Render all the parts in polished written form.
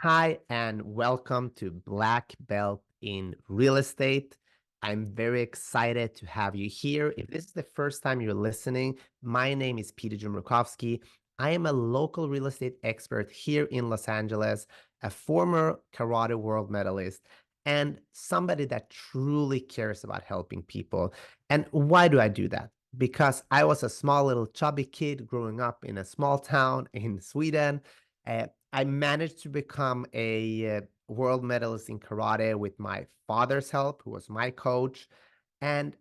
Hi, and welcome to Black Belt in Real Estate. I'm very excited to have you here. If this is the first time you're listening, my name is Peter Jumrukovski. I am a local real estate expert here in Los Angeles, a former karate world medalist, and somebody that truly cares about helping people. And why do I do that? Because I was a small little chubby kid growing up in a small town in Sweden. I managed to become a world medalist in karate with my father's help, who was my coach, and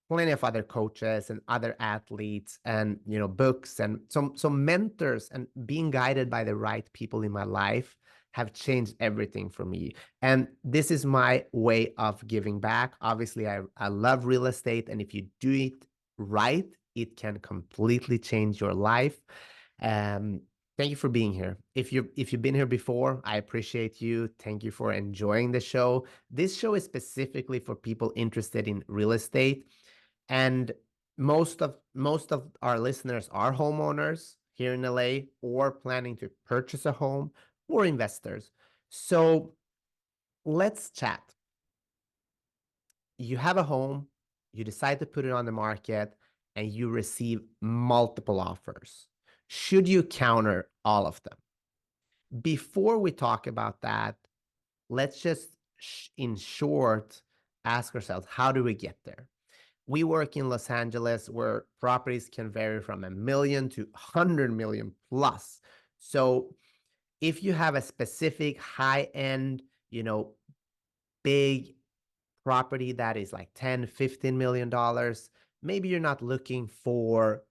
plenty of other coaches and other athletes, and books and some mentors, and being guided by the right people in my life have changed everything for me. And this is my way of giving back. Obviously, I love real estate, and if you do it right, it can completely change your life. Um, Thank you for being here. If you've been here before, I appreciate you. Thank you for enjoying the show. This show is specifically for people interested in real estate, and most of our listeners are homeowners here in LA, or planning to purchase a home, or investors. So let's chat. You have a home, you decide to put it on the market, and you receive multiple offers. Should you counter all of them? Before we talk about that, let's just, in short, ask ourselves, how do we get there? We work in Los Angeles, where properties can vary from 1 million to 100 million plus. So if you have a specific high end, big property that is like 10, $15 million, maybe you're not looking for,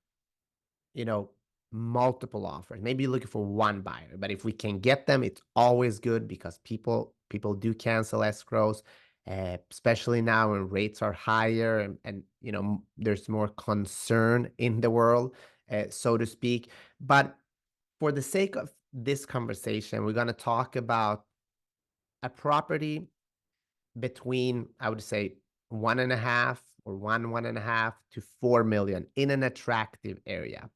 you know, multiple offers. Maybe you're looking for one buyer, but if we can get them, it's always good, because people do cancel escrows, especially now when rates are higher, and there's more concern in the world, so to speak. But for the sake of this conversation, we're going to talk about a property between, I would say, 1.5 to 4 million in an attractive area.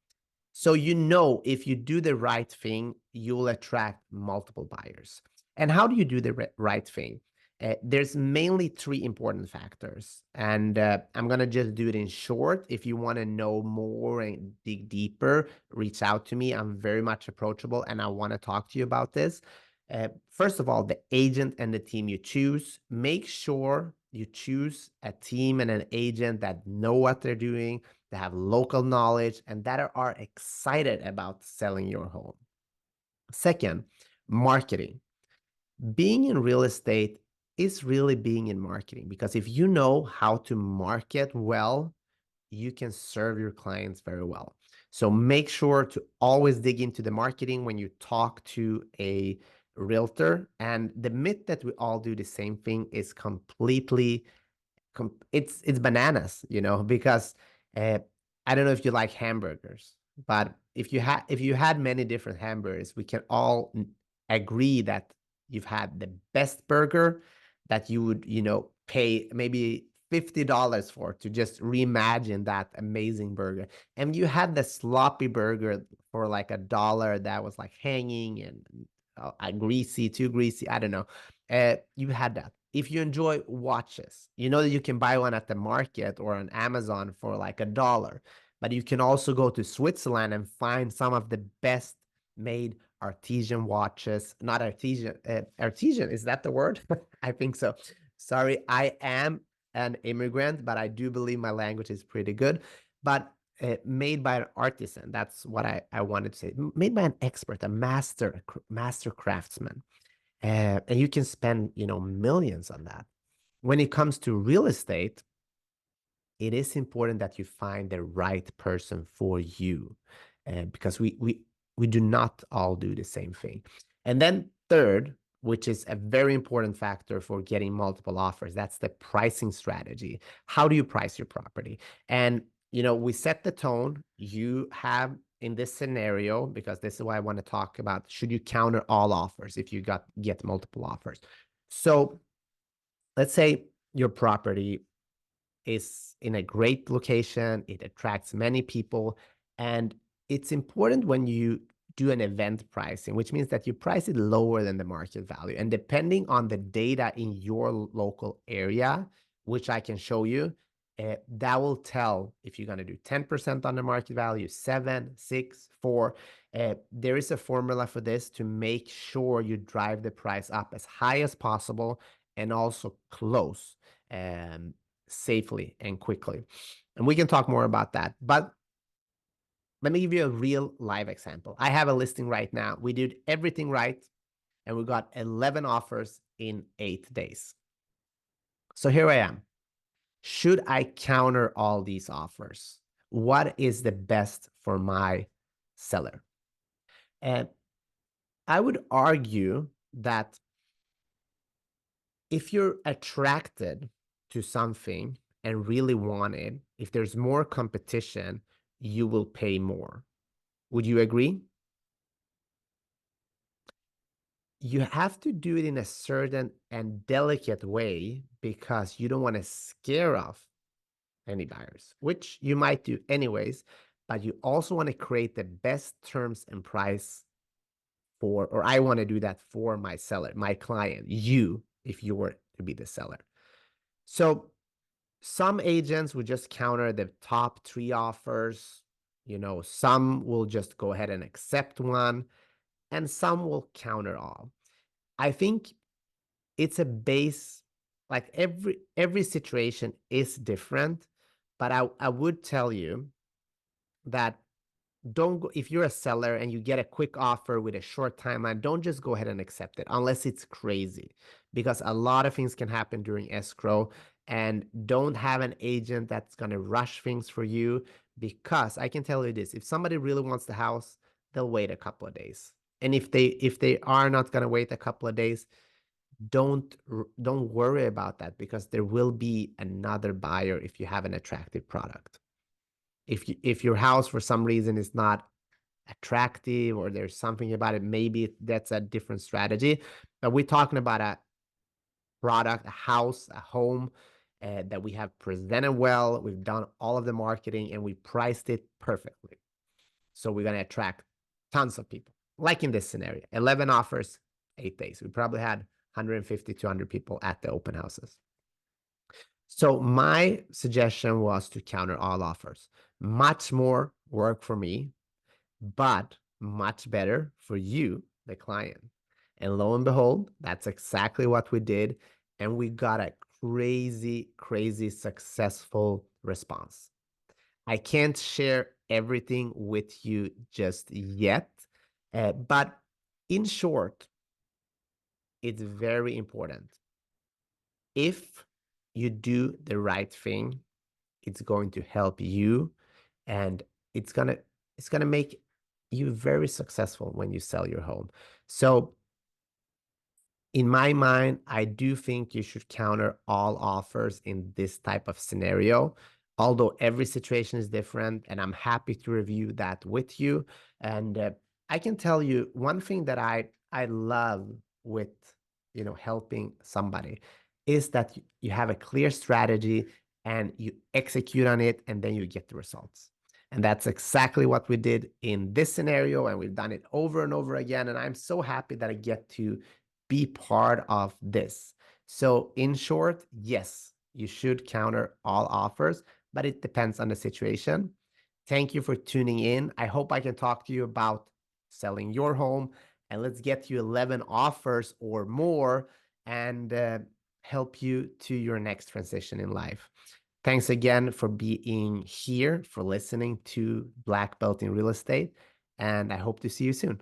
So if you do the right thing, you'll attract multiple buyers. And how do you do the right thing? There's mainly three important factors, and I'm gonna just do it in short. If you want to know more and dig deeper, reach out to me. I'm very much approachable, and I want to talk to you about this. First of all, the agent and the team you choose. Make sure you choose a team and an agent that know what they're doing, that have local knowledge, and that are excited about selling your home. Second, marketing. Being in real estate is really being in marketing, because if you know how to market well, you can serve your clients very well. So make sure to always dig into the marketing when you talk to a realtor. And the myth that we all do the same thing is completely it's bananas, because uh, I don't know if you like hamburgers, but if you had many different hamburgers, we can all agree that you've had the best burger that you would, pay maybe $50 for, to just reimagine that amazing burger. And you had the sloppy burger for like $1 that was like hanging and greasy, too greasy. I don't know. You had that. If you enjoy watches, you know that you can buy one at the market or on Amazon for like $1, but you can also go to Switzerland and find some of the best made artisan watches. Not artisan, artisan, is that the word? I think so. Sorry, I am an immigrant, but I do believe my language is pretty good. But made by an artisan, that's what I wanted to say. Made by an expert, a master craftsman. And you can spend, millions on that. When it comes to real estate, it is important that you find the right person for you, because we do not all do the same thing. And then third, which is a very important factor for getting multiple offers, that's the pricing strategy. How do you price your property? And we set the tone. You have, in this scenario, because this is why I want to talk about, should you counter all offers if you get multiple offers? So let's say your property is in a great location, it attracts many people, and it's important when you do an event pricing, which means that you price it lower than the market value. And depending on the data in your local area, which I can show you, that will tell if you're going to do 10% on the market value, 7, 6, 4. There is a formula for this to make sure you drive the price up as high as possible and also close safely and quickly. And we can talk more about that. But let me give you a real live example. I have a listing right now. We did everything right, and we got 11 offers in 8 days. So here I am. Should I counter all these offers? What is the best for my seller? And I would argue that if you're attracted to something and really want it, if there's more competition, you will pay more. Would you agree? You have to do it in a certain and delicate way because you don't want to scare off any buyers, which you might do anyways, but you also want to create the best terms and price for, or I want to do that for my seller, my client, you, if you were to be the seller. So some agents would just counter the top 3 offers. Some will just go ahead and accept one, and some will counter all. I think it's a base, like every situation is different, but I would tell you that don't go, if you're a seller and you get a quick offer with a short timeline, don't just go ahead and accept it unless it's crazy, because a lot of things can happen during escrow. And don't have an agent that's going to rush things for you, because I can tell you this: if somebody really wants the house, they'll wait a couple of days. And if they are not going to wait a couple of days, don't worry about that, because there will be another buyer if you have an attractive product. If your house for some reason is not attractive, or there's something about it, maybe that's a different strategy. But we're talking about a product, a house, a home that we have presented well, we've done all of the marketing, and we priced it perfectly. So we're going to attract tons of people. Like in this scenario, 11 offers, 8 days. We probably had 150, 200 people at the open houses. So my suggestion was to counter all offers. Much more work for me, but much better for you, the client. And lo and behold, that's exactly what we did. And we got a crazy, crazy successful response. I can't share everything with you just yet, but in short, it's very important. If you do the right thing, it's going to help you, and it's gonna make you very successful when you sell your home. So in my mind, I do think you should counter all offers in this type of scenario, although every situation is different, and I'm happy to review that with you. And I can tell you one thing that I love with helping somebody is that you have a clear strategy and you execute on it, and then you get the results. And that's exactly what we did in this scenario, and we've done it over and over again. And I'm so happy that I get to be part of this. So in short, yes, you should counter all offers, but it depends on the situation. Thank you for tuning in. I hope I can talk to you about selling your home, and let's get you 11 offers or more, and help you to your next transition in life. Thanks again for being here, for listening to Black Belt in Real Estate, and I hope to see you soon.